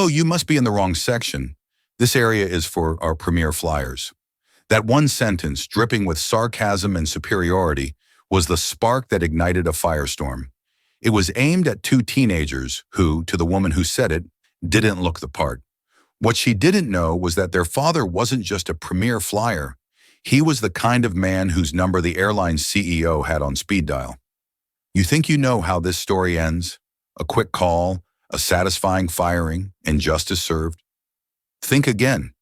"Oh, you must be in the wrong section. This area is for our premier flyers." That one sentence, dripping with sarcasm and superiority, was the spark that ignited a firestorm. It was aimed at two teenagers who, to the woman who said it, didn't look the part. What she didn't know was that their father wasn't just a premier flyer. He was the kind of man whose number the airline's CEO had on speed dial. You think you know how this story ends? A quick call, a satisfying firing, and justice served? Think again.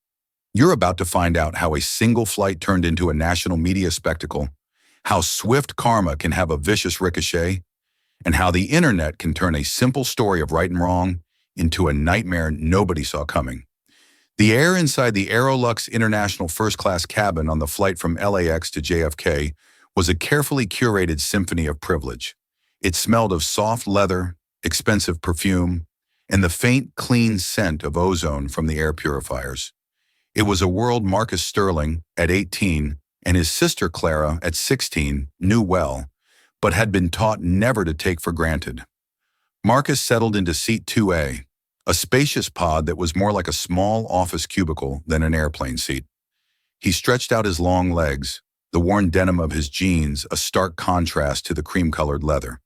You're about to find out how a single flight turned into a national media spectacle, how swift karma can have a vicious ricochet, and how the internet can turn a simple story of right and wrong into a nightmare nobody saw coming. The air inside the Aerolux International first-class cabin on the flight from LAX to JFK was a carefully curated symphony of privilege. It smelled of soft leather, expensive perfume, and the faint, clean scent of ozone from the air purifiers. It was a world Marcus Sterling, at 18, and his sister Clara, at 16, knew well, but had been taught never to take for granted. Marcus settled into seat 2A, a spacious pod that was more like a small office cubicle than an airplane seat. He stretched out his long legs, the worn denim of his jeans a stark contrast to the cream-colored leather.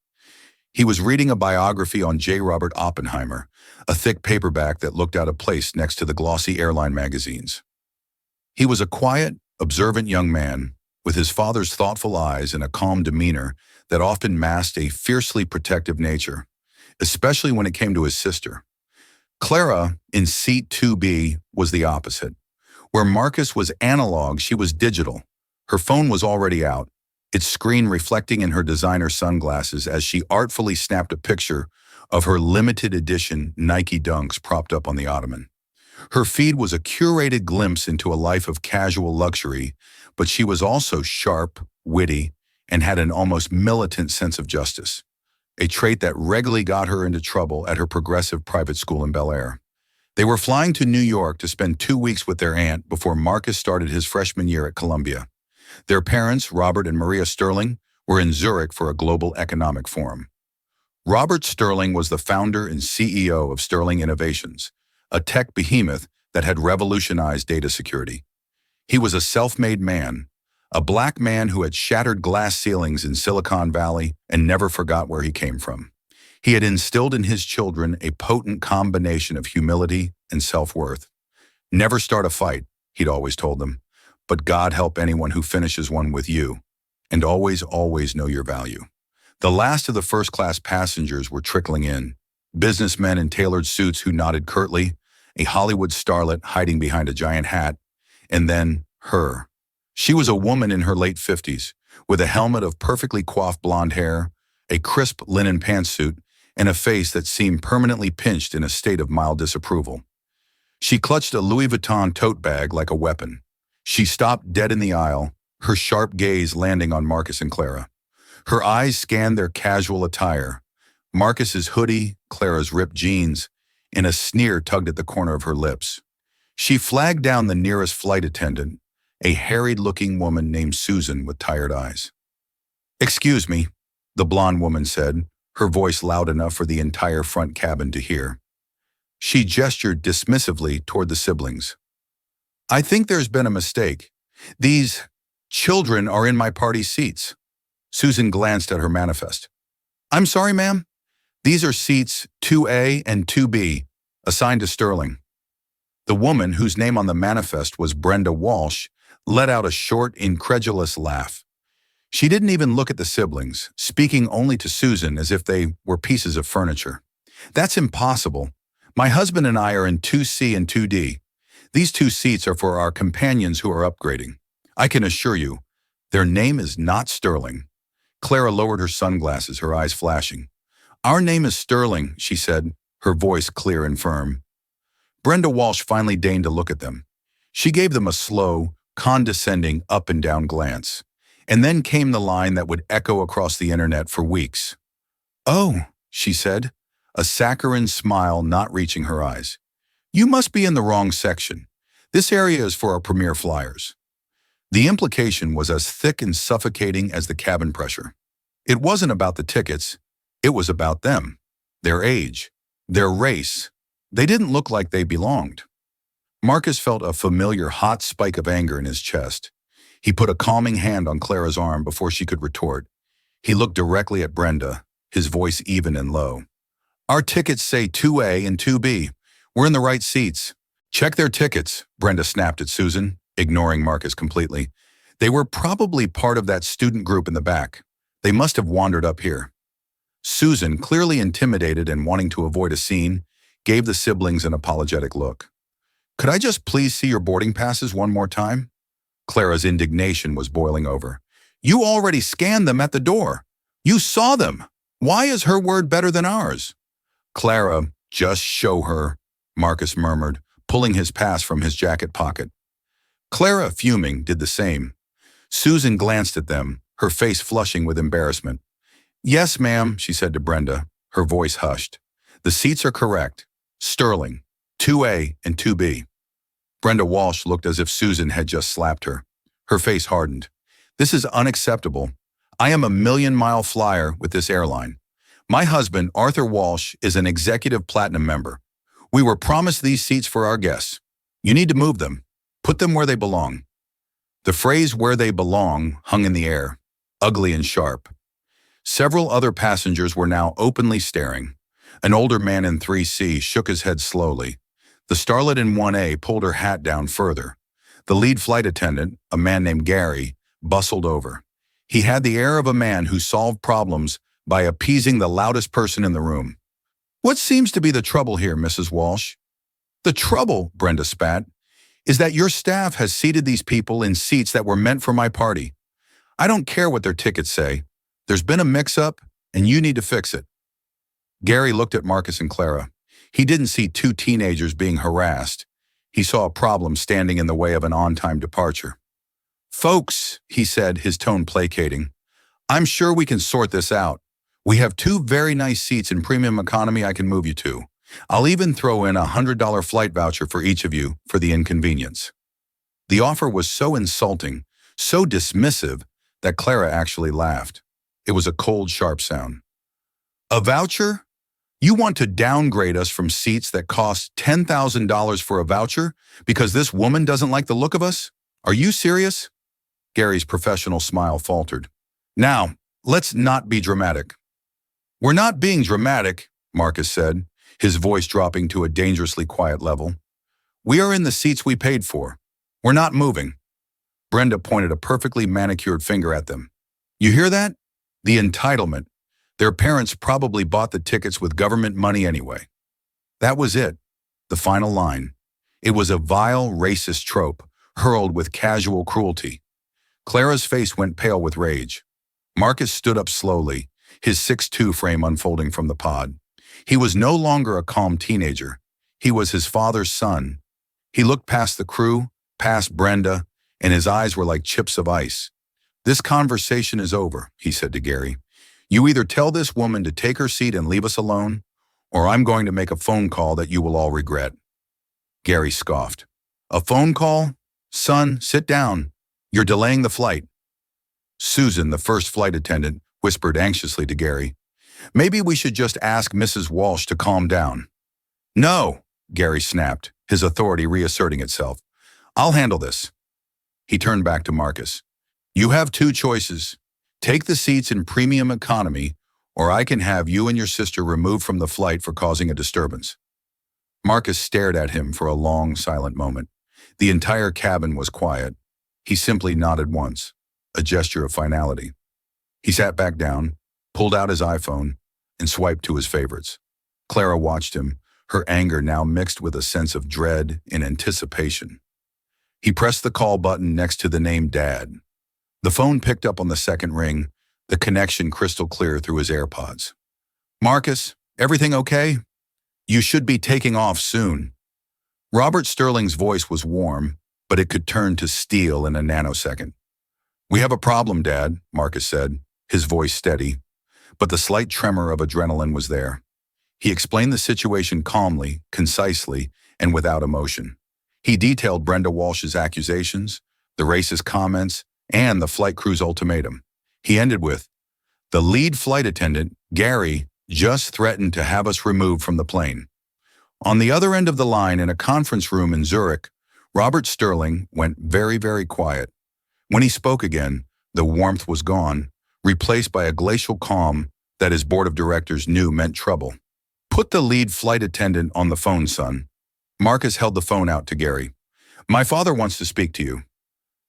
He was reading a biography on J. Robert Oppenheimer, a thick paperback that looked out of place next to the glossy airline magazines. He was a quiet, observant young man, with his father's thoughtful eyes and a calm demeanor that often masked a fiercely protective nature, especially when it came to his sister. Clara, in seat 2B, was the opposite. Where Marcus was analog, she was digital. Her phone was already out, its screen reflecting in her designer sunglasses as she artfully snapped a picture of her limited edition Nike Dunks propped up on the ottoman. Her feed was a curated glimpse into a life of casual luxury, but she was also sharp, witty, and had an almost militant sense of justice, a trait that regularly got her into trouble at her progressive private school in Bel Air. They were flying to New York to spend 2 weeks with their aunt before Marcus started his freshman year at Columbia. Their parents, Robert and Maria Sterling, were in Zurich for a global economic forum. Robert Sterling was the founder and CEO of Sterling Innovations, a tech behemoth that had revolutionized data security. He was a self-made man, a black man who had shattered glass ceilings in Silicon Valley and never forgot where he came from. He had instilled in his children a potent combination of humility and self-worth. Never start a fight, he'd always told them, but God help anyone who finishes one with you, and always, always know your value. The last of the first-class passengers were trickling in, businessmen in tailored suits who nodded curtly, a Hollywood starlet hiding behind a giant hat, and then her. She was a woman in her late 50s, with a helmet of perfectly coiffed blonde hair, a crisp linen pantsuit, and a face that seemed permanently pinched in a state of mild disapproval. She clutched a Louis Vuitton tote bag like a weapon. She stopped dead in the aisle, her sharp gaze landing on Marcus and Clara. Her eyes scanned their casual attire, Marcus's hoodie, Clara's ripped jeans, and a sneer tugged at the corner of her lips. She flagged down the nearest flight attendant, a harried-looking woman named Susan with tired eyes. "Excuse me," the blonde woman said, her voice loud enough for the entire front cabin to hear. She gestured dismissively toward the siblings. "I think there's been a mistake. These children are in my party seats." Susan glanced at her manifest. "I'm sorry, ma'am. These are seats 2A and 2B, assigned to Sterling." The woman, whose name on the manifest was Brenda Walsh, let out a short, incredulous laugh. She didn't even look at the siblings, speaking only to Susan as if they were pieces of furniture. "That's impossible. My husband and I are in 2C and 2D. These 2 seats are for our companions who are upgrading. I can assure you, their name is not Sterling." Clara lowered her sunglasses, her eyes flashing. "Our name is Sterling," she said, her voice clear and firm. Brenda Walsh finally deigned to look at them. She gave them a slow, condescending up and down glance. And then came the line that would echo across the internet for weeks. "Oh," she said, a saccharine smile not reaching her eyes. "You must be in the wrong section. This area is for our premier flyers." The implication was as thick and suffocating as the cabin pressure. It wasn't about the tickets. It was about them, their age, their race, They didn't look like they belonged. Marcus felt a familiar hot spike of anger in his chest. He put a calming hand on Clara's arm before she could retort. He looked directly at Brenda, his voice even and low. Our tickets say 2A and 2B. We're in the right seats. Check their tickets, Brenda snapped at Susan, ignoring Marcus completely. They were probably part of that student group in the back. They must have wandered up here. Susan, clearly intimidated and wanting to avoid a scene, gave the siblings an apologetic look. Could I just please see your boarding passes one more time? Clara's indignation was boiling over. You already scanned them at the door. You saw them. Why is her word better than ours? Clara, just show her, Marcus murmured, pulling his pass from his jacket pocket. Clara, fuming, did the same. Susan glanced at them, her face flushing with embarrassment. Yes, ma'am, she said to Brenda, her voice hushed. The seats are correct. Sterling, 2A and 2B. Brenda Walsh looked as if Susan had just slapped her. Her face hardened. This is unacceptable. I am a million-mile flyer with this airline. My husband, Arthur Walsh, is an executive platinum member. We were promised these seats for our guests. You need to move them. Put them where they belong. The phrase where they belong hung in the air, ugly and sharp. Several other passengers were now openly staring. An older man in 3C shook his head slowly. The starlet in 1A pulled her hat down further. The lead flight attendant, a man named Gary, bustled over. He had the air of a man who solved problems by appeasing the loudest person in the room. What seems to be the trouble here, Mrs. Walsh? The trouble, Brenda spat, is that your staff has seated these people in seats that were meant for my party. I don't care what their tickets say. There's been a mix-up, and you need to fix it. Gary looked at Marcus and Clara. He didn't see two teenagers being harassed. He saw a problem standing in the way of an on-time departure. Folks, he said, his tone placating, I'm sure we can sort this out. We have two very nice seats in premium economy I can move you to. I'll even throw in a $100 flight voucher for each of you for the inconvenience. The offer was so insulting, so dismissive, that Clara actually laughed. It was a cold, sharp sound. A voucher? You want to downgrade us from seats that cost $10,000 for a voucher because this woman doesn't like the look of us? Are you serious? Gary's professional smile faltered. Now, let's not be dramatic. We're not being dramatic, Marcus said, his voice dropping to a dangerously quiet level. We are in the seats we paid for. We're not moving. Brenda pointed a perfectly manicured finger at them. You hear that? The entitlement. Their parents probably bought the tickets with government money anyway. That was it. The final line. It was a vile, racist trope, hurled with casual cruelty. Clara's face went pale with rage. Marcus stood up slowly, his 6'2" frame unfolding from the pod. He was no longer a calm teenager. He was his father's son. He looked past the crew, past Brenda, and his eyes were like chips of ice. This conversation is over, he said to Gary. You either tell this woman to take her seat and leave us alone, or I'm going to make a phone call that you will all regret. Gary scoffed. A phone call? Son, sit down. You're delaying the flight. Susan, the first flight attendant, whispered anxiously to Gary. Maybe we should just ask Mrs. Walsh to calm down. No, Gary snapped, his authority reasserting itself. I'll handle this. He turned back to Marcus. You have two choices. Take the seats in premium economy, or I can have you and your sister removed from the flight for causing a disturbance. Marcus stared at him for a long, silent moment. The entire cabin was quiet. He simply nodded once, a gesture of finality. He sat back down, pulled out his iPhone, and swiped to his favorites. Clara watched him, her anger now mixed with a sense of dread and anticipation. He pressed the call button next to the name Dad. The phone picked up on the second ring, the connection crystal clear through his AirPods. Marcus, everything okay? You should be taking off soon. Robert Sterling's voice was warm, but it could turn to steel in a nanosecond. We have a problem, Dad, Marcus said, his voice steady, but the slight tremor of adrenaline was there. He explained the situation calmly, concisely, and without emotion. He detailed Brenda Walsh's accusations, the racist comments, and the flight crew's ultimatum. He ended with, the lead flight attendant, Gary, just threatened to have us removed from the plane. On the other end of the line in a conference room in Zurich, Robert Sterling went very, very quiet. When he spoke again, the warmth was gone, replaced by a glacial calm that his board of directors knew meant trouble. "Put the lead flight attendant on the phone, son." Marcus held the phone out to Gary. "My father wants to speak to you."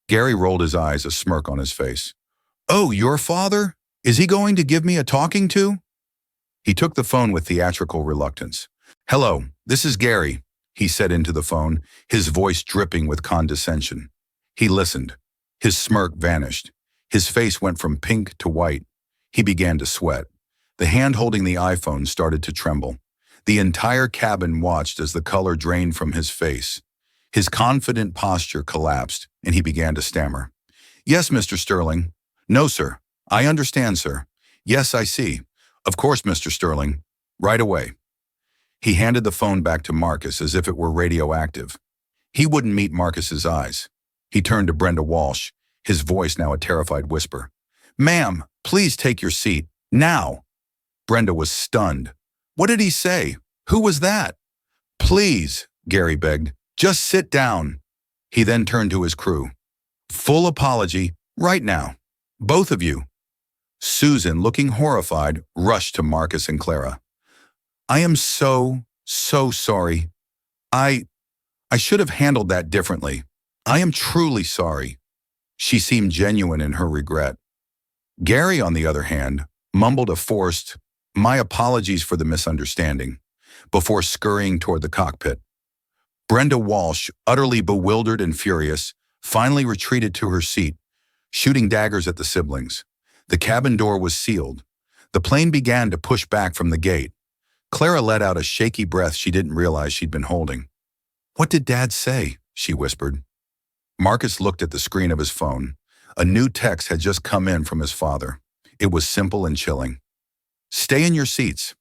Gary rolled his eyes, a smirk on his face. "Oh, your father? Is he going to give me a talking to?" He took the phone with theatrical reluctance. "Hello, this is Gary," he said into the phone, his voice dripping with condescension. He listened. His smirk vanished. His face went from pink to white. He began to sweat. The hand holding the iPhone started to tremble. The entire cabin watched as the color drained from his face. His confident posture collapsed, and he began to stammer. "Yes, Mr. Sterling." "No, sir. I understand, sir." "Yes, I see. Of course, Mr. Sterling. Right away." He handed the phone back to Marcus as if it were radioactive. He wouldn't meet Marcus's eyes. He turned to Brenda Walsh, his voice now a terrified whisper. "Ma'am, please take your seat. Now." Brenda was stunned. "What did he say? Who was that?" "Please," Gary begged, "just sit down." He then turned to his crew. "Full apology, right now. Both of you." Susan, looking horrified, rushed to Marcus and Clara. "I am so sorry. I should have handled that differently. I am truly sorry." She seemed genuine in her regret. Gary, on the other hand, mumbled a forced, "My apologies for the misunderstanding," before scurrying toward the cockpit. Brenda Walsh, utterly bewildered and furious, finally retreated to her seat, shooting daggers at the siblings. The cabin door was sealed. The plane began to push back from the gate. Clara let out a shaky breath she didn't realize she'd been holding. "What did Dad say?" she whispered. Marcus looked at the screen of his phone. A new text had just come in from his father. It was simple and chilling. "Stay in your seats.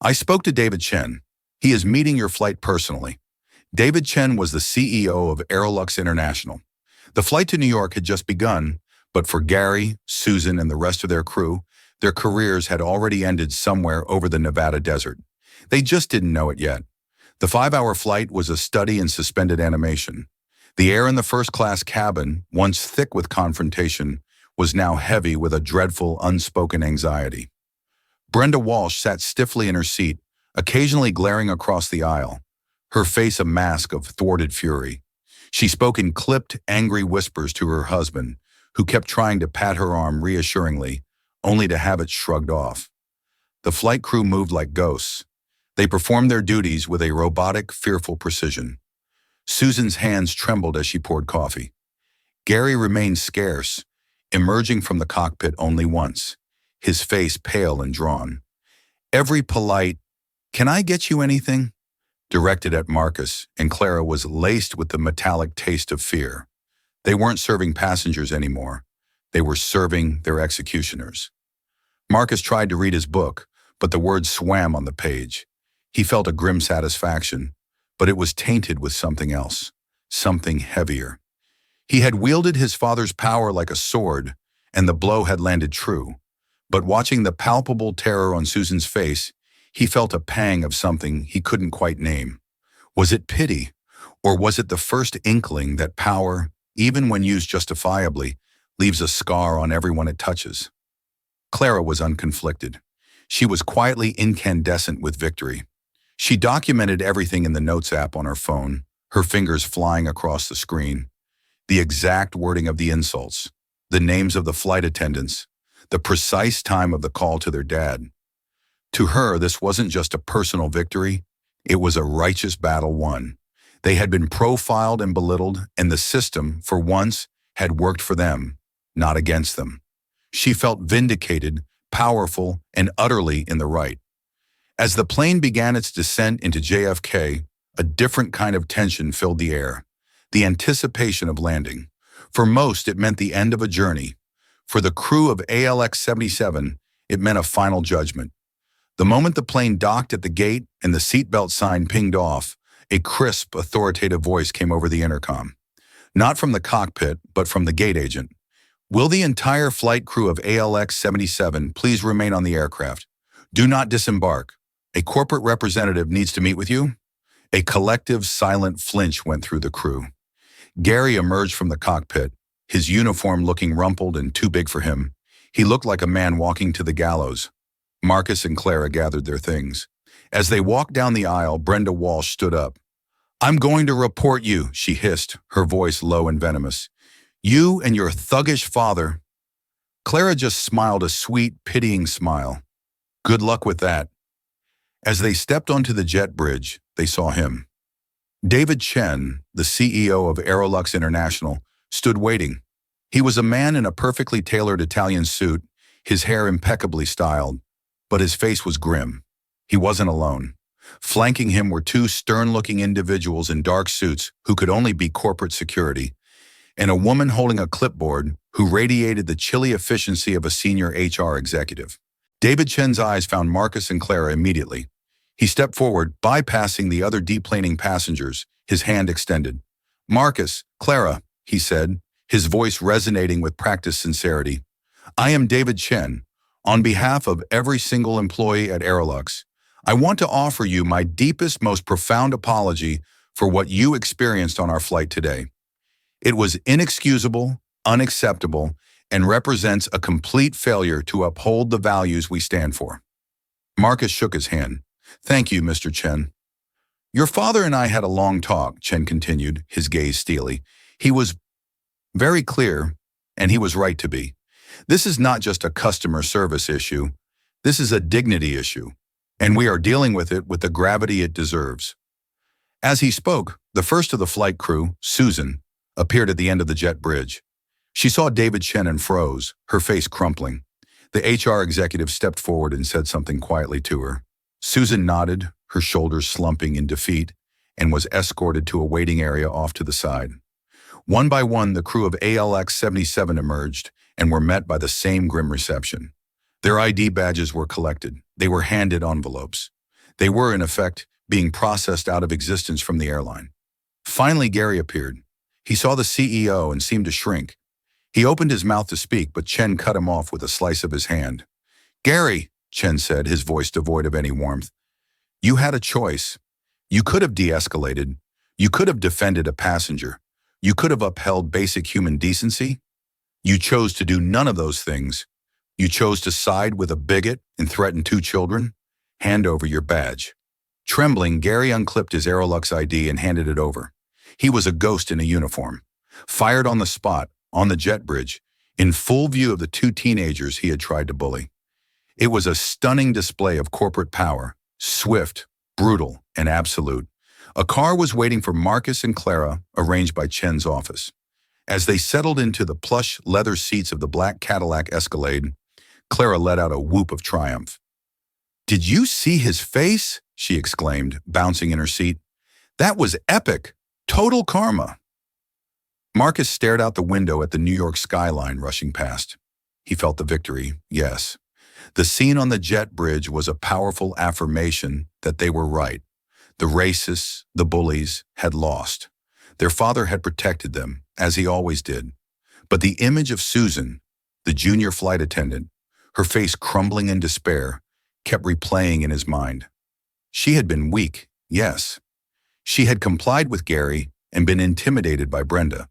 I spoke to David Chen. He is meeting your flight personally." David Chen was the CEO of Aerolux International. The flight to New York had just begun, but for Gary, Susan, and the rest of their crew, their careers had already ended somewhere over the Nevada desert. They just didn't know it yet. The 5-hour flight was a study in suspended animation. The air in the first-class cabin, once thick with confrontation, was now heavy with a dreadful, unspoken anxiety. Brenda Walsh sat stiffly in her seat, occasionally glaring across the aisle, her face a mask of thwarted fury. She spoke in clipped, angry whispers to her husband, who kept trying to pat her arm reassuringly, only to have it shrugged off. The flight crew moved like ghosts. They performed their duties with a robotic, fearful precision. Susan's hands trembled as she poured coffee. Gary remained scarce, emerging from the cockpit only once, his face pale and drawn. Every polite, "Can I get you anything?" directed at Marcus, and Clara was laced with the metallic taste of fear. They weren't serving passengers anymore. They were serving their executioners. Marcus tried to read his book, but the words swam on the page. He felt a grim satisfaction, but it was tainted with something else, something heavier. He had wielded his father's power like a sword, and the blow had landed true. But watching the palpable terror on Susan's face, he felt a pang of something he couldn't quite name. Was it pity, or was it the first inkling that power, even when used justifiably, leaves a scar on everyone it touches? Clara was unconflicted. She was quietly incandescent with victory. She documented everything in the Notes app on her phone, her fingers flying across the screen. The exact wording of the insults, the names of the flight attendants, the precise time of the call to their dad. To her, this wasn't just a personal victory, it was a righteous battle won. They had been profiled and belittled, and the system, for once, had worked for them, not against them. She felt vindicated, powerful, and utterly in the right. As the plane began its descent into JFK, a different kind of tension filled the air, the anticipation of landing. For most, it meant the end of a journey. For the crew of ALX 77, it meant a final judgment. The moment the plane docked at the gate and the seatbelt sign pinged off, a crisp, authoritative voice came over the intercom. Not from the cockpit, but from the gate agent. "Will the entire flight crew of ALX 77 please remain on the aircraft? Do not disembark. A corporate representative needs to meet with you." A collective silent flinch went through the crew. Gary emerged from the cockpit, his uniform looking rumpled and too big for him. He looked like a man walking to the gallows. Marcus and Clara gathered their things. As they walked down the aisle, Brenda Walsh stood up. "I'm going to report you," she hissed, her voice low and venomous. "You and your thuggish father." Clara just smiled a sweet, pitying smile. "Good luck with that." As they stepped onto the jet bridge, they saw him. David Chen, the CEO of Aerolux International, stood waiting. He was a man in a perfectly tailored Italian suit, his hair impeccably styled, but his face was grim. He wasn't alone. Flanking him were two stern-looking individuals in dark suits who could only be corporate security, and a woman holding a clipboard who radiated the chilly efficiency of a senior HR executive. David Chen's eyes found Marcus and Clara immediately. He stepped forward, bypassing the other deplaning passengers, his hand extended. "Marcus, Clara," he said, his voice resonating with practiced sincerity. "I am David Chen. On behalf of every single employee at Aerolux, I want to offer you my deepest, most profound apology for what you experienced on our flight today. It was inexcusable, unacceptable, and represents a complete failure to uphold the values we stand for." Marcus shook his hand. "Thank you, Mr. Chen." "Your father and I had a long talk," Chen continued, his gaze steely. "He was very clear, and he was right to be. This is not just a customer service issue. This is a dignity issue, and we are dealing with it with the gravity it deserves." As he spoke, the first of the flight crew, Susan, appeared at the end of the jet bridge. She saw David Chen and froze, her face crumpling. The HR executive stepped forward and said something quietly to her. Susan nodded, her shoulders slumping in defeat, and was escorted to a waiting area off to the side. One by one, the crew of ALX 77 emerged and were met by the same grim reception. Their ID badges were collected. They were handed envelopes. They were, in effect, being processed out of existence from the airline. Finally, Gary appeared. He saw the CEO and seemed to shrink. He opened his mouth to speak, but Chen cut him off with a slice of his hand. "Gary," Chen said, his voice devoid of any warmth, "you had a choice. You could have de-escalated. You could have defended a passenger. You could have upheld basic human decency. You chose to do none of those things. You chose to side with a bigot and threaten two children. Hand over your badge." Trembling, Gary unclipped his Aerolux ID and handed it over. He was a ghost in a uniform, fired on the spot, on the jet bridge, in full view of the two teenagers he had tried to bully. It was a stunning display of corporate power, swift, brutal, and absolute. A car was waiting for Marcus and Clara, arranged by Chen's office. As they settled into the plush leather seats of the black Cadillac Escalade, Clara let out a whoop of triumph. "Did you see his face?" she exclaimed, bouncing in her seat. "That was epic! Total karma!" Marcus stared out the window at the New York skyline rushing past. He felt the victory, yes. The scene on the jet bridge was a powerful affirmation that they were right. The racists, the bullies, had lost. Their father had protected them, as he always did. But the image of Susan, the junior flight attendant, her face crumbling in despair, kept replaying in his mind. She had been weak, yes. She had complied with Gary and been intimidated by Brenda.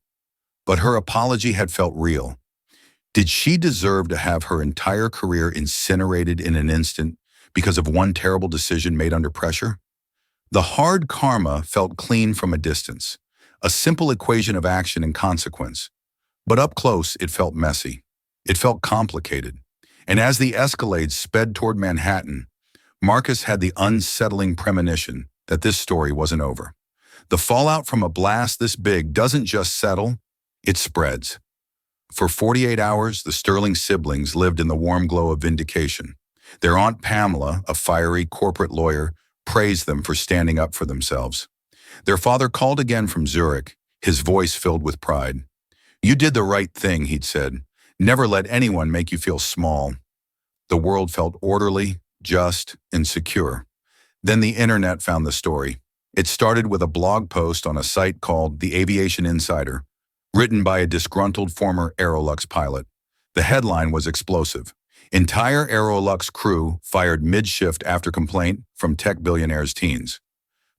But her apology had felt real. Did she deserve to have her entire career incinerated in an instant because of one terrible decision made under pressure? The hard karma felt clean from a distance, a simple equation of action and consequence. But up close, it felt messy. It felt complicated. And as the Escalade sped toward Manhattan, Marcus had the unsettling premonition that this story wasn't over. The fallout from a blast this big doesn't just settle, it spreads. For 48 hours, the Sterling siblings lived in the warm glow of vindication. Their Aunt Pamela, a fiery corporate lawyer, praised them for standing up for themselves. Their father called again from Zurich, his voice filled with pride. "You did the right thing," he'd said. "Never let anyone make you feel small." The world felt orderly, just, and secure. Then the internet found the story. It started with a blog post on a site called The Aviation Insider, written by a disgruntled former Aerolux pilot. The headline was explosive. Entire Aerolux crew fired mid-shift after complaint from tech billionaires' teens.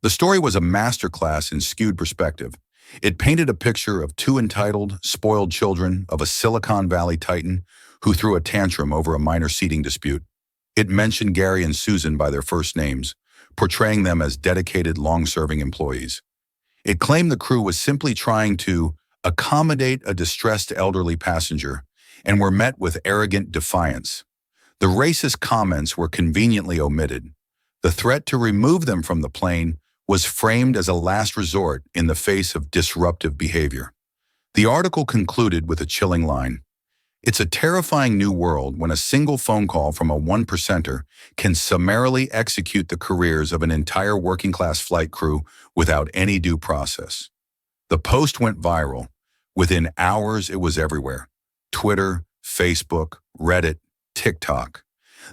The story was a masterclass in skewed perspective. It painted a picture of two entitled, spoiled children of a Silicon Valley titan who threw a tantrum over a minor seating dispute. It mentioned Gary and Susan by their first names, portraying them as dedicated, long-serving employees. It claimed the crew was simply trying to accommodate a distressed elderly passenger and were met with arrogant defiance. The racist comments were conveniently omitted. The threat to remove them from the plane was framed as a last resort in the face of disruptive behavior. The article concluded with a chilling line. It's a terrifying new world when a single phone call from a one-percenter can summarily execute the careers of an entire working-class flight crew without any due process. The post went viral. Within hours, it was everywhere. Twitter, Facebook, Reddit, TikTok.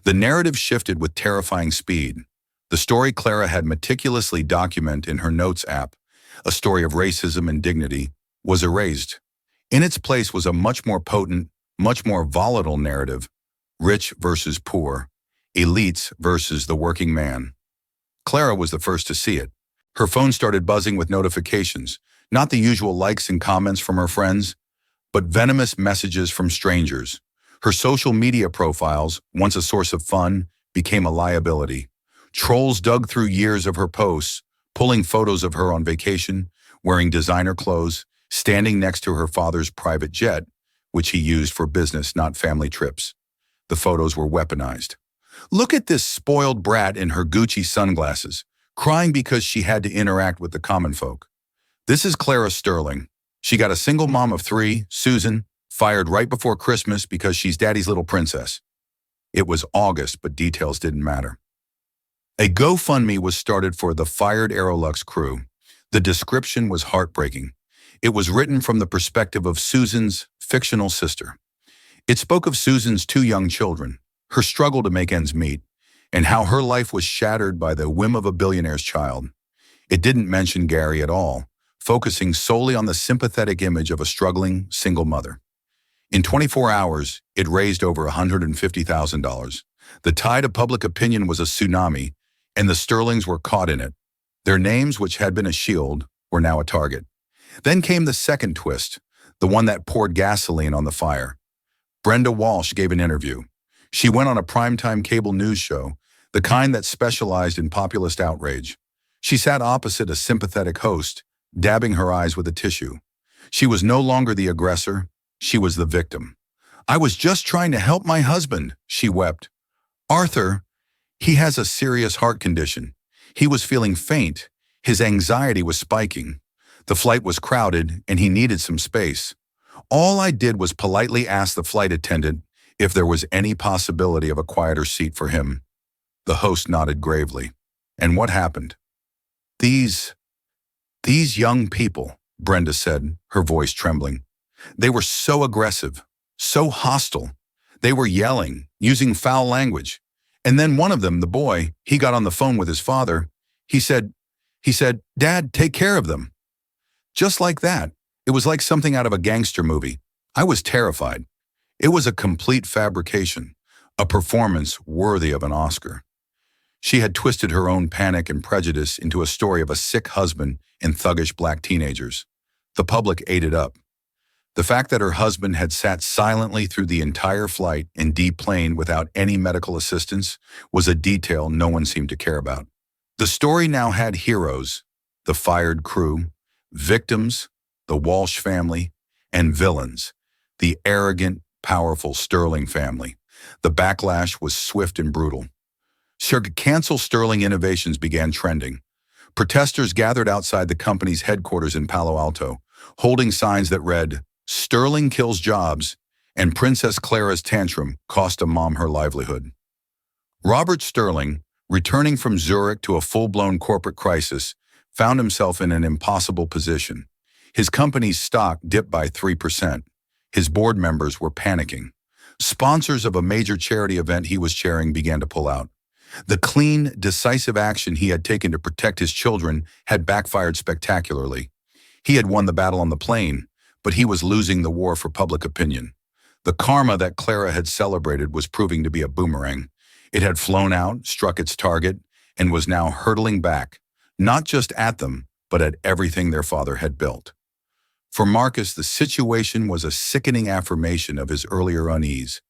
The narrative shifted with terrifying speed. The story Clara had meticulously documented in her notes app, a story of racism and dignity, was erased. In its place was a much more potent, much more volatile narrative: rich versus poor, elites versus the working man. Clara was the first to see it. Her phone started buzzing with notifications, not the usual likes and comments from her friends, but venomous messages from strangers. Her social media profiles, once a source of fun, became a liability. Trolls dug through years of her posts, pulling photos of her on vacation, wearing designer clothes, standing next to her father's private jet, which he used for business, not family trips. The photos were weaponized. Look at this spoiled brat in her Gucci sunglasses, crying because she had to interact with the common folk. This is Clara Sterling. She got a single mom of three, Susan, fired right before Christmas because she's daddy's little princess. It was August, but details didn't matter. A GoFundMe was started for the fired Aerolux crew. The description was heartbreaking. It was written from the perspective of Susan's fictional sister. It spoke of Susan's two young children, her struggle to make ends meet, and how her life was shattered by the whim of a billionaire's child. It didn't mention Gary at all, focusing solely on the sympathetic image of a struggling single mother. In 24 hours, it raised over $150,000. The tide of public opinion was a tsunami, and the Sterlings were caught in it. Their names, which had been a shield, were now a target. Then came the second twist, the one that poured gasoline on the fire. Brenda Walsh gave an interview. She went on a primetime cable news show, the kind that specialized in populist outrage. She sat opposite a sympathetic host, dabbing her eyes with a tissue. She was no longer the aggressor, she was the victim. "I was just trying to help my husband," she wept. "Arthur, he has a serious heart condition. He was feeling faint. His anxiety was spiking. The flight was crowded, and he needed some space. All I did was politely ask the flight attendant if there was any possibility of a quieter seat for him." The host nodded gravely. "And what happened?" These young people," Brenda said, her voice trembling. "They were so aggressive, so hostile. They were yelling, using foul language. And then one of them, the boy, he got on the phone with his father. He said, 'Dad, take care of them.' Just like that. It was like something out of a gangster movie. I was terrified. It was a complete fabrication, a performance worthy of an Oscar." She had twisted her own panic and prejudice into a story of a sick husband and thuggish black teenagers. The public ate it up. The fact that her husband had sat silently through the entire flight and deplaned without any medical assistance was a detail no one seemed to care about. The story now had heroes: the fired crew, victims, the Walsh family, and villains, the arrogant, powerful Sterling family. The backlash was swift and brutal. Cancel Sterling innovations began trending. Protesters gathered outside the company's headquarters in Palo Alto, holding signs that read, "Sterling kills jobs," and "Princess Clara's tantrum cost a mom her livelihood." Robert Sterling, returning from Zurich to a full-blown corporate crisis, found himself in an impossible position. His company's stock dipped by 3%. His board members were panicking. Sponsors of a major charity event he was chairing began to pull out. The clean, decisive action he had taken to protect his children had backfired spectacularly. He had won the battle on the plane, but he was losing the war for public opinion. The karma that Clara had celebrated was proving to be a boomerang. It had flown out, struck its target, and was now hurtling back, not just at them, but at everything their father had built. For Marcus, the situation was a sickening affirmation of his earlier unease.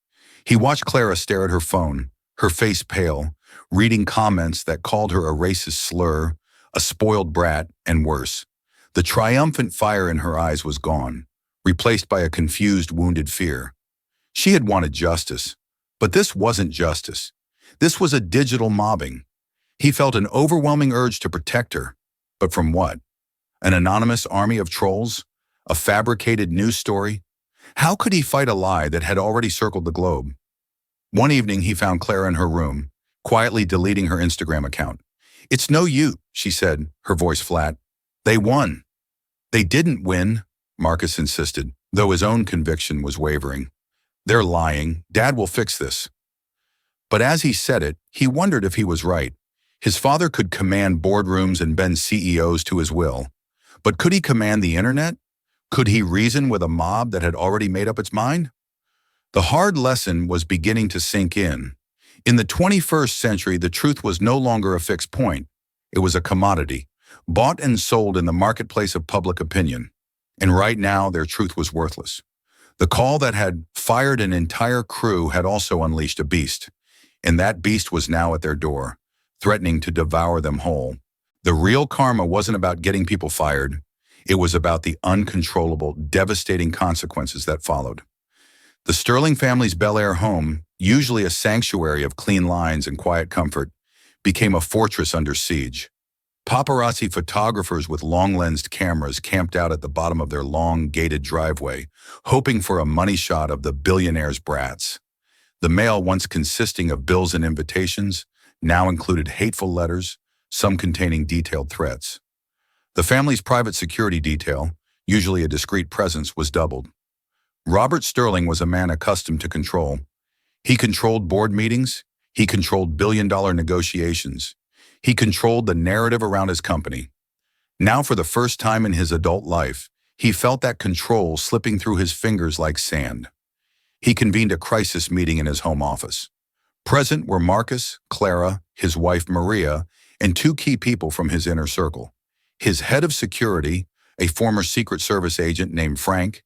He watched Clara stare at her phone, her face pale, reading comments that called her a racist slur, a spoiled brat, and worse. The triumphant fire in her eyes was gone, replaced by a confused, wounded fear. She had wanted justice, but this wasn't justice. This was a digital mobbing. He felt an overwhelming urge to protect her. But from what? An anonymous army of trolls? A fabricated news story? How could he fight a lie that had already circled the globe? One evening, he found Clara in her room, quietly deleting her Instagram account. "It's no use," she said, her voice flat. "They won." "They didn't win," Marcus insisted, though his own conviction was wavering. "They're lying. Dad will fix this." But as he said it, he wondered if he was right. His father could command boardrooms and bend CEOs to his will. But could he command the internet? Could he reason with a mob that had already made up its mind? The hard lesson was beginning to sink in. In the 21st century, the truth was no longer a fixed point. It was a commodity, bought and sold in the marketplace of public opinion. And right now, their truth was worthless. The call that had fired an entire crew had also unleashed a beast. And that beast was now at their door, threatening to devour them whole. The real karma wasn't about getting people fired. It was about the uncontrollable, devastating consequences that followed. The Sterling family's Bel Air home, usually a sanctuary of clean lines and quiet comfort, became a fortress under siege. Paparazzi photographers with long-lensed cameras camped out at the bottom of their long, gated driveway, hoping for a money shot of the billionaire's brats. The mail, once consisting of bills and invitations, now included hateful letters, some containing detailed threats. The family's private security detail, usually a discreet presence, was doubled. Robert Sterling was a man accustomed to control. He controlled board meetings. He controlled billion-dollar negotiations. He controlled the narrative around his company. Now, for the first time in his adult life, he felt that control slipping through his fingers like sand. He convened a crisis meeting in his home office. Present were Marcus, Clara, his wife Maria, and two key people from his inner circle. His head of security, a former Secret Service agent named Frank,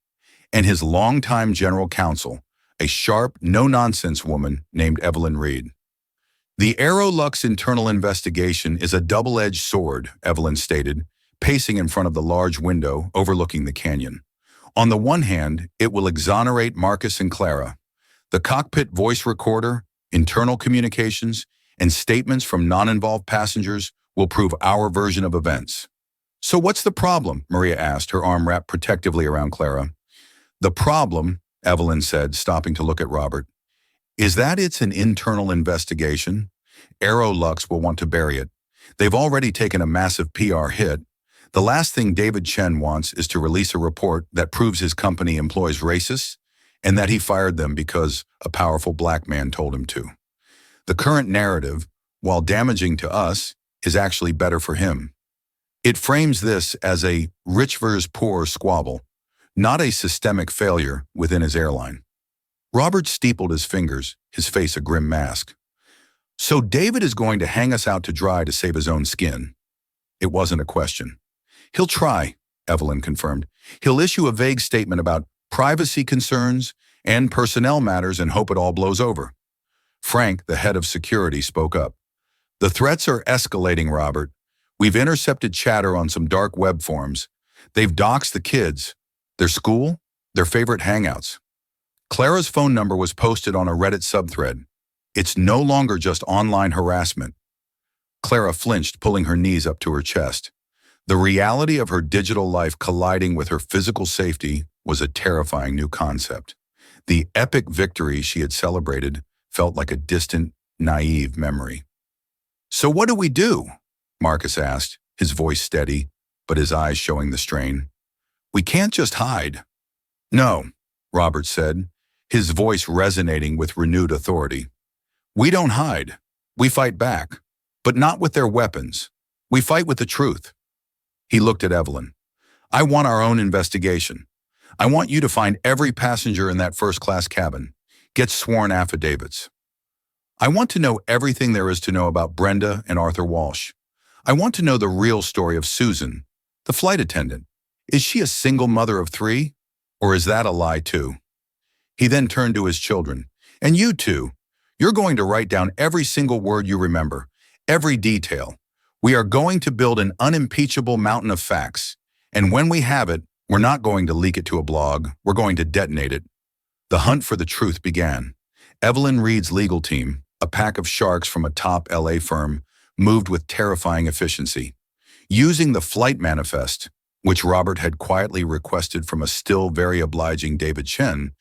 and his longtime general counsel, a sharp, no-nonsense woman named Evelyn Reed. "The Aerolux internal investigation is a double-edged sword," Evelyn stated, pacing in front of the large window overlooking the canyon. "On the one hand, it will exonerate Marcus and Clara. The cockpit voice recorder, internal communications, and statements from non-involved passengers will prove our version of events." "So what's the problem?" Maria asked, her arm wrapped protectively around Clara. "The problem," Evelyn said, stopping to look at Robert, "is that it's an internal investigation. Aerolux will want to bury it. They've already taken a massive PR hit. The last thing David Chen wants is to release a report that proves his company employs racists and that he fired them because a powerful black man told him to. The current narrative, while damaging to us, is actually better for him. It frames this as a rich versus poor squabble, not a systemic failure within his airline." Robert steepled his fingers, his face a grim mask. "So David is going to hang us out to dry to save his own skin?" It wasn't a question. "He'll try," Evelyn confirmed. "He'll issue a vague statement about privacy concerns and personnel matters and hope it all blows over." Frank, the head of security, spoke up. "The threats are escalating, Robert. We've intercepted chatter on some dark web forums. They've doxed the kids, their school, their favorite hangouts. Clara's phone number was posted on a Reddit subthread. It's no longer just online harassment." Clara flinched, pulling her knees up to her chest. The reality of her digital life colliding with her physical safety was a terrifying new concept. The epic victory she had celebrated felt like a distant, naive memory. "So what do we do?" Marcus asked, his voice steady, but his eyes showing the strain. "We can't just hide." "No," Robert said, his voice resonating with renewed authority. "We don't hide. We fight back, but not with their weapons. We fight with the truth." He looked at Evelyn. "I want our own investigation. I want you to find every passenger in that first-class cabin. Get sworn affidavits. I want to know everything there is to know about Brenda and Arthur Walsh. I want to know the real story of Susan, the flight attendant. Is she a single mother of three? Or is that a lie too? He then turned to his children. And you too. You're going to write down every single word you remember, every detail. We are going to build an unimpeachable mountain of facts. And when we have it, we're not going to leak it to a blog. We're going to detonate it. The hunt for the truth began. Evelyn Reed's legal team, a pack of sharks from a top LA firm, moved with terrifying efficiency. Using the flight manifest, which Robert had quietly requested from a still very obliging David Chen,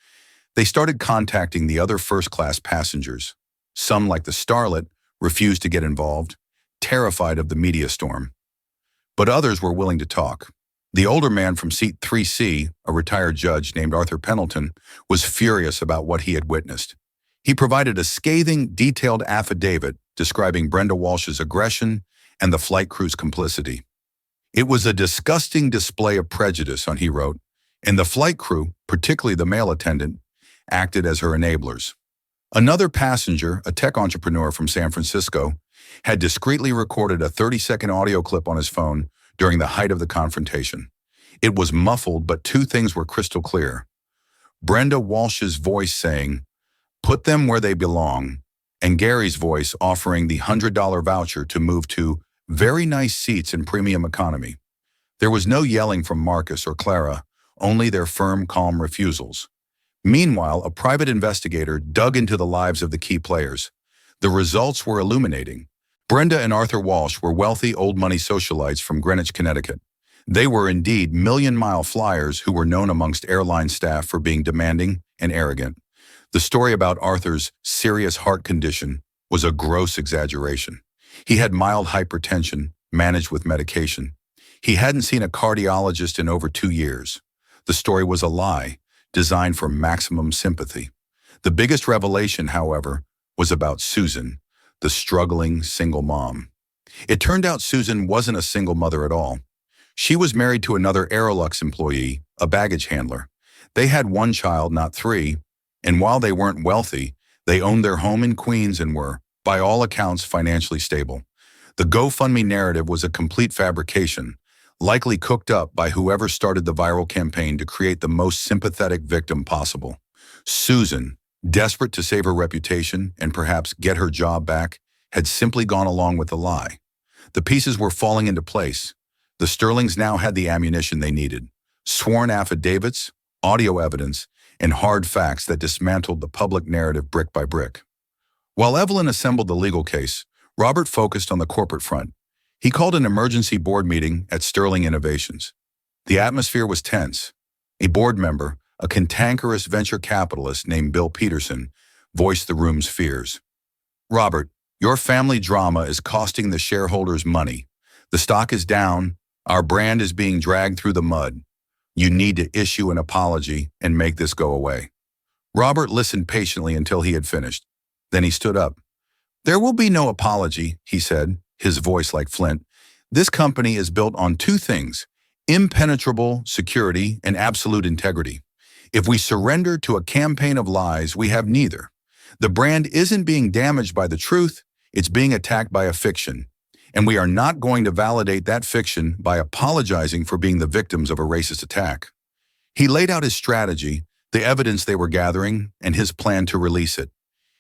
they started contacting the other first-class passengers. Some, like the starlet, refused to get involved, terrified of the media storm. But others were willing to talk. The older man from seat 3C, a retired judge named Arthur Pendleton, was furious about what he had witnessed. He provided a scathing, detailed affidavit describing Brenda Walsh's aggression and the flight crew's complicity. It was a disgusting display of prejudice, he wrote, and the flight crew, particularly the male attendant, acted as her enablers. Another passenger, a tech entrepreneur from San Francisco, had discreetly recorded a 30-second audio clip on his phone during the height of the confrontation. It was muffled, but two things were crystal clear. Brenda Walsh's voice saying, "Put them where they belong," and Gary's voice offering the $100 voucher to move to very nice seats in premium economy. There was no yelling from Marcus or Clara, only their firm, calm refusals. Meanwhile, a private investigator dug into the lives of the key players. The results were illuminating. Brenda and Arthur Walsh were wealthy, old-money socialites from Greenwich, Connecticut. They were indeed million-mile flyers who were known amongst airline staff for being demanding and arrogant. The story about Arthur's serious heart condition was a gross exaggeration. He had mild hypertension, managed with medication. He hadn't seen a cardiologist in over 2 years. The story was a lie, designed for maximum sympathy. The biggest revelation, however, was about Susan, the struggling single mom. It turned out Susan wasn't a single mother at all. She was married to another Aerolux employee, a baggage handler. They had one child, not three, and while they weren't wealthy, they owned their home in Queens and were, by all accounts, financially stable. The GoFundMe narrative was a complete fabrication, likely cooked up by whoever started the viral campaign to create the most sympathetic victim possible. Susan, desperate to save her reputation and perhaps get her job back, had simply gone along with the lie. The pieces were falling into place. The Sterlings now had the ammunition they needed: sworn affidavits, audio evidence, and hard facts that dismantled the public narrative brick by brick. While Evelyn assembled the legal case, Robert focused on the corporate front. He called an emergency board meeting at Sterling Innovations. The atmosphere was tense. A board member, a cantankerous venture capitalist named Bill Peterson, voiced the room's fears. "Robert, your family drama is costing the shareholders money. The stock is down. Our brand is being dragged through the mud. You need to issue an apology and make this go away." Robert listened patiently until he had finished. Then he stood up. "There will be no apology," he said, his voice like flint. "This company is built on two things: impenetrable security and absolute integrity. If we surrender to a campaign of lies, we have neither. The brand isn't being damaged by the truth, it's being attacked by a fiction. And we are not going to validate that fiction by apologizing for being the victims of a racist attack." He laid out his strategy, the evidence they were gathering, and his plan to release it.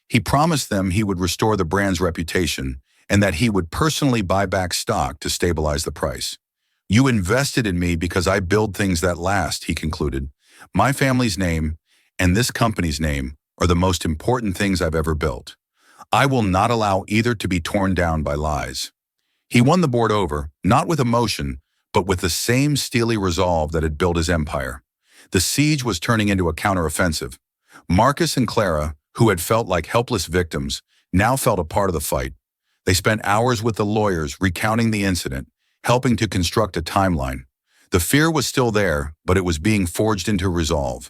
He promised them he would restore the brand's reputation and that he would personally buy back stock to stabilize the price. "You invested in me because I build things that last," he concluded. "My family's name and this company's name are the most important things I've ever built. I will not allow either to be torn down by lies." He won the board over, not with emotion, but with the same steely resolve that had built his empire. The siege was turning into a counteroffensive. Marcus and Clara, who had felt like helpless victims, now felt a part of the fight. They spent hours with the lawyers recounting the incident, helping to construct a timeline. The fear was still there, but it was being forged into resolve.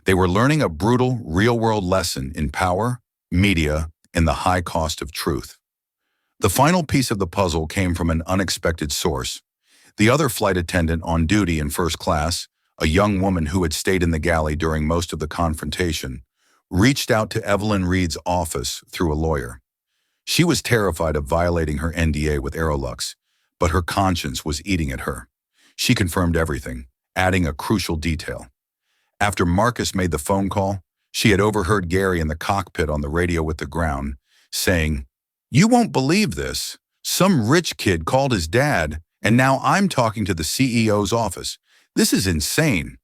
They were learning a brutal, real-world lesson in power, media, and the high cost of truth. The final piece of the puzzle came from an unexpected source. The other flight attendant on duty in first class, a young woman who had stayed in the galley during most of the confrontation, reached out to Evelyn Reed's office through a lawyer. She was terrified of violating her NDA with Aerolux, but her conscience was eating at her. She confirmed everything, adding a crucial detail. After Marcus made the phone call, she had overheard Gary in the cockpit on the radio with the ground, saying, "You won't believe this. Some rich kid called his dad, and now I'm talking to the CEO's office. This is insane."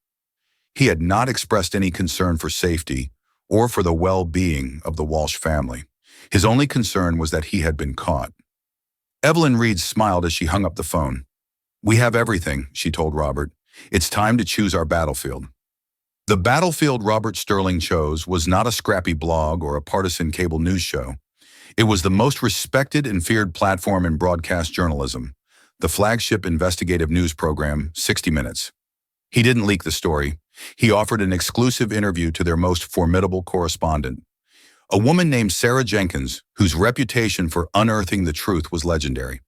He had not expressed any concern for safety or for the well-being of the Walsh family. His only concern was that he had been caught. Evelyn Reed smiled as she hung up the phone. "We have everything," she told Robert. "It's time to choose our battlefield." The battlefield Robert Sterling chose was not a scrappy blog or a partisan cable news show. It was the most respected and feared platform in broadcast journalism, the flagship investigative news program, 60 Minutes. He didn't leak the story. He offered an exclusive interview to their most formidable correspondent, a woman named Sarah Jenkins, whose reputation for unearthing the truth was legendary.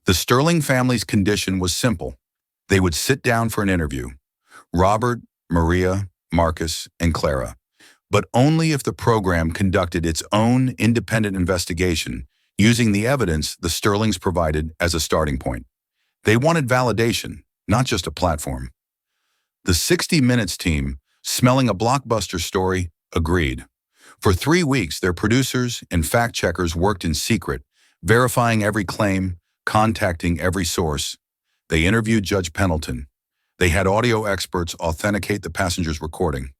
The Sterling family's condition was simple. They would sit down for an interview. Robert, Maria, Marcus, and Clara, but only if the program conducted its own independent investigation using the evidence the Sterlings provided as a starting point. They wanted validation, not just a platform. The 60 Minutes team, smelling a blockbuster story, agreed. For 3 weeks, their producers and fact-checkers worked in secret, verifying every claim, contacting every source. They interviewed Judge Pendleton. They had audio experts authenticate the passenger's recording.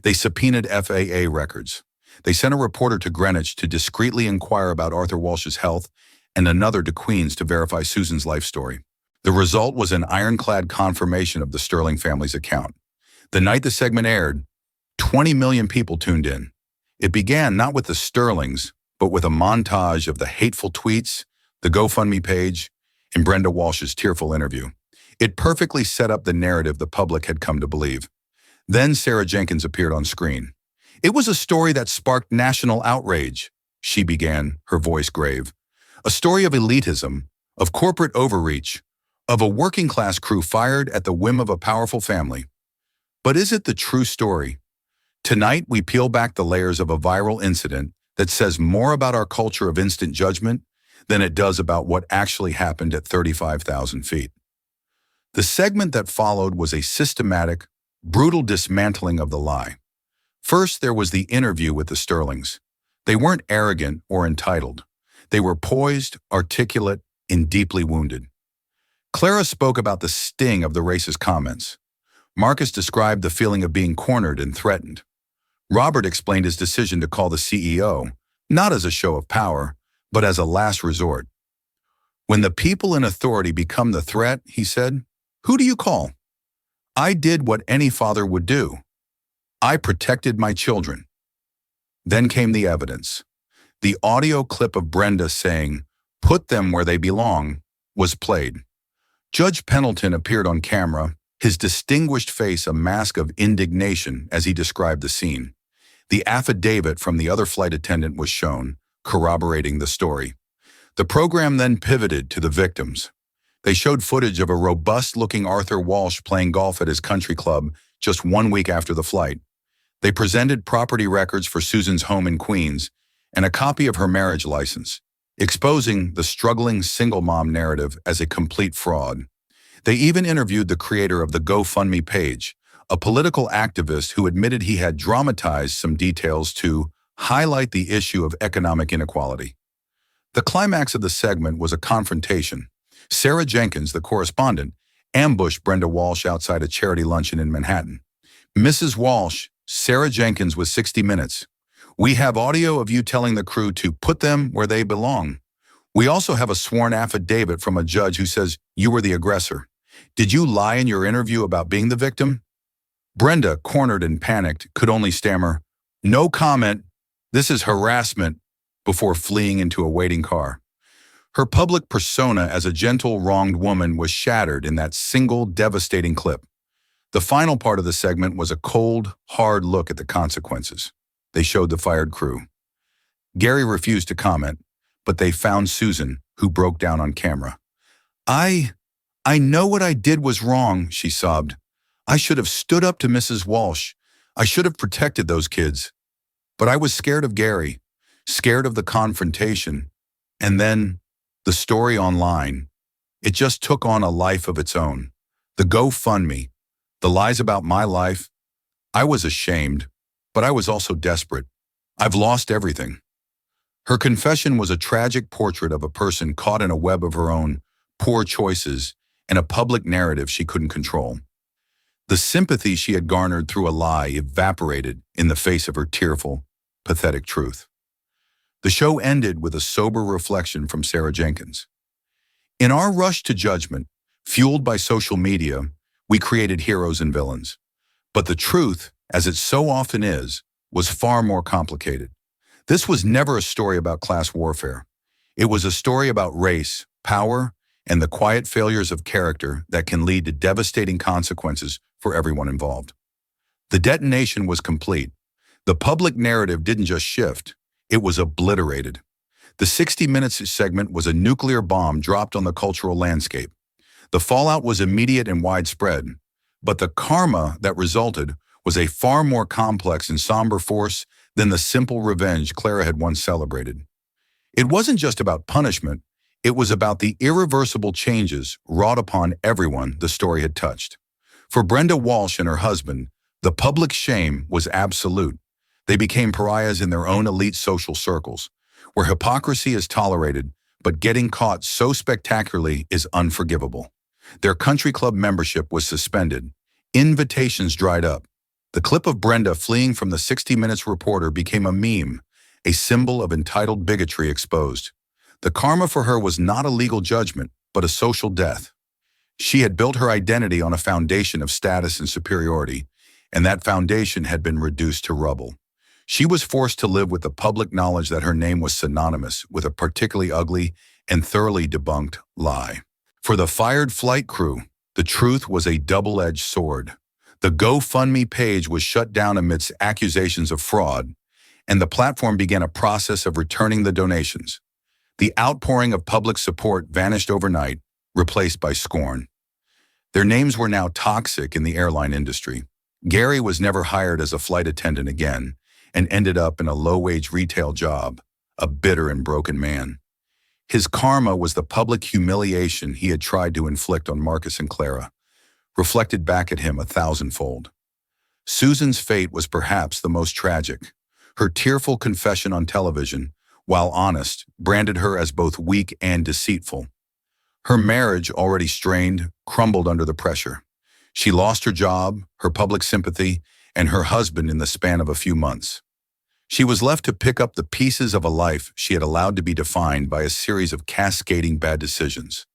They subpoenaed FAA records. They sent a reporter to Greenwich to discreetly inquire about Arthur Walsh's health and another to Queens to verify Susan's life story. The result was an ironclad confirmation of the Sterling family's account. The night the segment aired, 20 million people tuned in. It began not with the Sterlings, but with a montage of the hateful tweets, the GoFundMe page, and Brenda Walsh's tearful interview. It perfectly set up the narrative the public had come to believe. Then Sarah Jenkins appeared on screen. "It was a story that sparked national outrage," she began, her voice grave. "A story of elitism, of corporate overreach, of a working-class crew fired at the whim of a powerful family. But is it the true story? Tonight, we peel back the layers of a viral incident that says more about our culture of instant judgment than it does about what actually happened at 35,000 feet. The segment that followed was a systematic, brutal dismantling of the lie. First, there was the interview with the Sterlings. They weren't arrogant or entitled. They were poised, articulate, and deeply wounded. Clara spoke about the sting of the racist comments. Marcus described the feeling of being cornered and threatened. Robert explained his decision to call the CEO, not as a show of power, but as a last resort. "When the people in authority become the threat," he said, "who do you call? I did what any father would do. I protected my children." Then came the evidence. The audio clip of Brenda saying, "Put them where they belong," was played. Judge Pendleton appeared on camera, his distinguished face a mask of indignation as he described the scene. The affidavit from the other flight attendant was shown, corroborating the story. The program then pivoted to the victims. They showed footage of a robust-looking Arthur Walsh playing golf at his country club just 1 week after the flight. They presented property records for Susan's home in Queens and a copy of her marriage license, exposing the struggling single mom narrative as a complete fraud. They even interviewed the creator of the GoFundMe page, a political activist who admitted he had dramatized some details to highlight the issue of economic inequality. The climax of the segment was a confrontation. Sarah Jenkins, the correspondent, ambushed Brenda Walsh outside a charity luncheon in Manhattan. "Mrs. Walsh, Sarah Jenkins with 60 Minutes. We have audio of you telling the crew to put them where they belong. We also have a sworn affidavit from a judge who says you were the aggressor. Did you lie in your interview about being the victim?" Brenda, cornered and panicked, could only stammer, "No comment. This is harassment," before fleeing into a waiting car. Her public persona as a gentle, wronged woman was shattered in that single devastating clip. The final part of the segment was a cold, hard look at the consequences. They showed the fired crew. Gary refused to comment, but they found Susan, who broke down on camera. I know what I did was wrong," she sobbed. I should have stood up to Mrs. Walsh. I should have protected those kids. But I was scared of Gary, scared of the confrontation. And then, the story online. It just took on a life of its own. The GoFundMe, the lies about my life. I was ashamed, but I was also desperate. I've lost everything. Her confession was a tragic portrait of a person caught in a web of her own poor choices and a public narrative she couldn't control. The sympathy she had garnered through a lie evaporated in the face of her tearful, pathetic truth. The show ended with a sober reflection from Sarah Jenkins. In our rush to judgment, fueled by social media, we created heroes and villains. But the truth, as it so often is, was far more complicated. This was never a story about class warfare. It was a story about race, power, and the quiet failures of character that can lead to devastating consequences for everyone involved. The detonation was complete. The public narrative didn't just shift, it was obliterated. The 60 Minutes segment was a nuclear bomb dropped on the cultural landscape. The fallout was immediate and widespread, but the karma that resulted was a far more complex and somber force than the simple revenge Clara had once celebrated. It wasn't just about punishment, it was about the irreversible changes wrought upon everyone the story had touched. For Brenda Walsh and her husband, the public shame was absolute. They became pariahs in their own elite social circles, where hypocrisy is tolerated, but getting caught so spectacularly is unforgivable. Their country club membership was suspended. Invitations dried up. The clip of Brenda fleeing from the 60 Minutes reporter became a meme, a symbol of entitled bigotry exposed. The karma for her was not a legal judgment, but a social death. She had built her identity on a foundation of status and superiority, and that foundation had been reduced to rubble. She was forced to live with the public knowledge that her name was synonymous with a particularly ugly and thoroughly debunked lie. For the fired flight crew, the truth was a double-edged sword. The GoFundMe page was shut down amidst accusations of fraud, and the platform began a process of returning the donations. The outpouring of public support vanished overnight, replaced by scorn. Their names were now toxic in the airline industry. Gary was never hired as a flight attendant again and ended up in a low-wage retail job, a bitter and broken man. His karma was the public humiliation he had tried to inflict on Marcus and Clara, reflected back at him 1,000-fold. Susan's fate was perhaps the most tragic. Her tearful confession on television, while honest, branded her as both weak and deceitful. Her marriage, already strained, crumbled under the pressure. She lost her job, her public sympathy, and her husband in the span of a few months. She was left to pick up the pieces of a life she had allowed to be defined by a series of cascading bad decisions.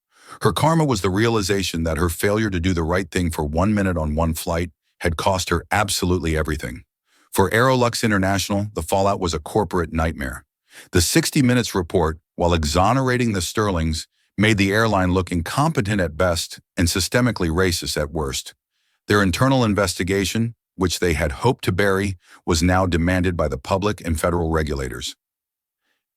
Her karma was the realization that her failure to do the right thing for 1 minute on one flight had cost her absolutely everything. For Aerolux International, the fallout was a corporate nightmare. The 60 Minutes report, while exonerating the Sterlings, made the airline look incompetent at best and systemically racist at worst. Their internal investigation, which they had hoped to bury, was now demanded by the public and federal regulators.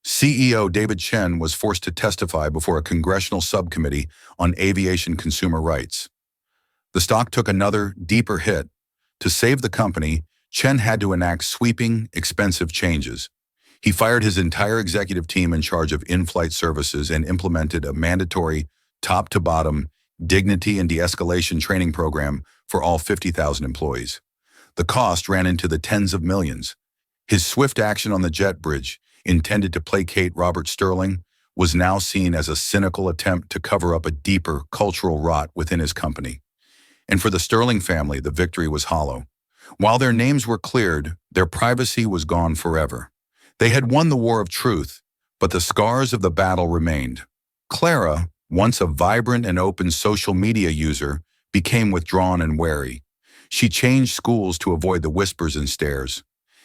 CEO David Chen was forced to testify before a congressional subcommittee on aviation consumer rights. The stock took another, deeper hit. To save the company, Chen had to enact sweeping, expensive changes. He fired his entire executive team in charge of in-flight services and implemented a mandatory, top-to-bottom, dignity and de-escalation training program for all 50,000 employees. The cost ran into the tens of millions. His swift action on the jet bridge, intended to placate Robert Sterling, was now seen as a cynical attempt to cover up a deeper cultural rot within his company. And for the Sterling family, the victory was hollow. While their names were cleared, their privacy was gone forever. They had won the war of truth, but the scars of the battle remained. Clara, once a vibrant and open social media user, became withdrawn and wary. She changed schools to avoid the whispers and stares.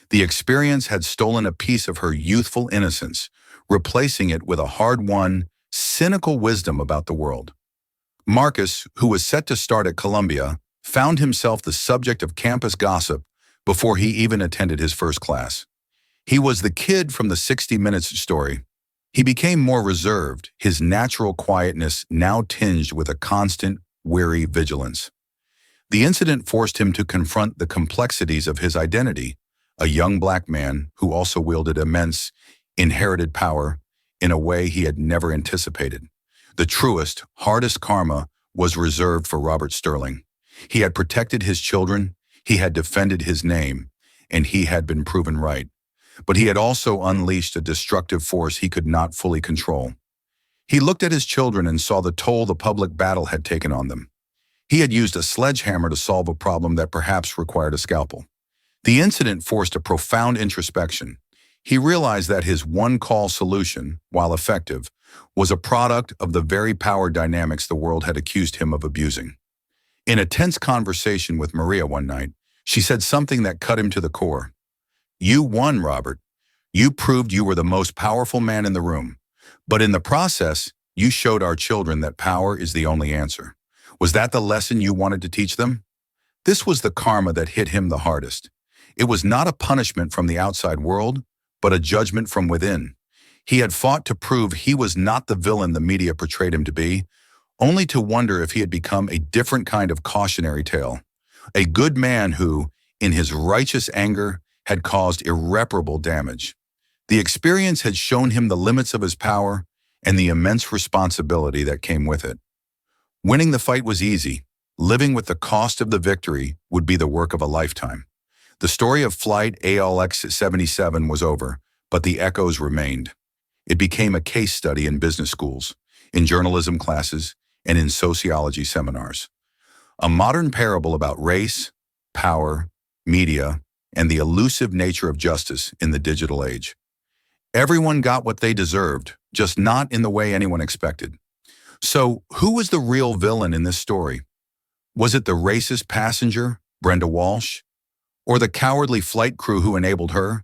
The experience had stolen a piece of her youthful innocence, replacing it with a hard-won, cynical wisdom about the world. Marcus, who was set to start at Columbia, found himself the subject of campus gossip before he even attended his first class. He was the kid from the 60 Minutes story. He became more reserved, his natural quietness now tinged with a constant, weary vigilance. The incident forced him to confront the complexities of his identity, a young black man who also wielded immense, inherited power in a way he had never anticipated. The truest, hardest karma was reserved for Robert Sterling. He had protected his children, he had defended his name, and he had been proven right. But he had also unleashed a destructive force he could not fully control. He looked at his children and saw the toll the public battle had taken on them. He had used a sledgehammer to solve a problem that perhaps required a scalpel. The incident forced a profound introspection. He realized that his one-call solution, while effective, was a product of the very power dynamics the world had accused him of abusing. In a tense conversation with Maria one night, she said something that cut him to the core. "You won, Robert. You proved you were the most powerful man in the room. But in the process, you showed our children that power is the only answer. Was that the lesson you wanted to teach them?" This was the karma that hit him the hardest. It was not a punishment from the outside world, but a judgment from within. He had fought to prove he was not the villain the media portrayed him to be, only to wonder if he had become a different kind of cautionary tale. A good man who, in his righteous anger, had caused irreparable damage. The experience had shown him the limits of his power and the immense responsibility that came with it. Winning the fight was easy. Living with the cost of the victory would be the work of a lifetime. The story of Flight ALX-77 was over, but the echoes remained. It became a case study in business schools, in journalism classes, and in sociology seminars. A modern parable about race, power, media, and the elusive nature of justice in the digital age. Everyone got what they deserved, just not in the way anyone expected. So, who was the real villain in this story? Was it the racist passenger, Brenda Walsh? Or the cowardly flight crew who enabled her?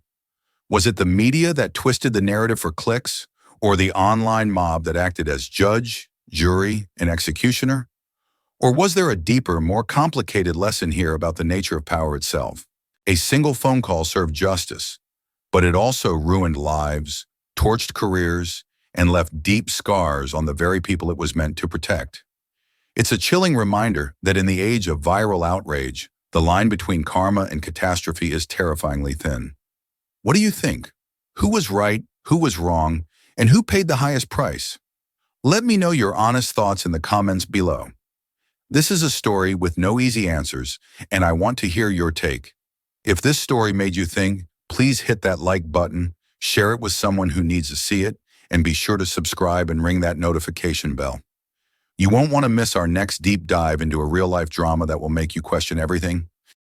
Was it the media that twisted the narrative for clicks? Or the online mob that acted as judge, jury, and executioner? Or was there a deeper, more complicated lesson here about the nature of power itself? A single phone call served justice, but it also ruined lives, torched careers, and left deep scars on the very people it was meant to protect. It's a chilling reminder that in the age of viral outrage, the line between karma and catastrophe is terrifyingly thin. What do you think? Who was right, who was wrong, and who paid the highest price? Let me know your honest thoughts in the comments below. This is a story with no easy answers, and I want to hear your take. If this story made you think, please hit that like button, share it with someone who needs to see it, and be sure to subscribe and ring that notification bell. You won't want to miss our next deep dive into a real-life drama that will make you question everything.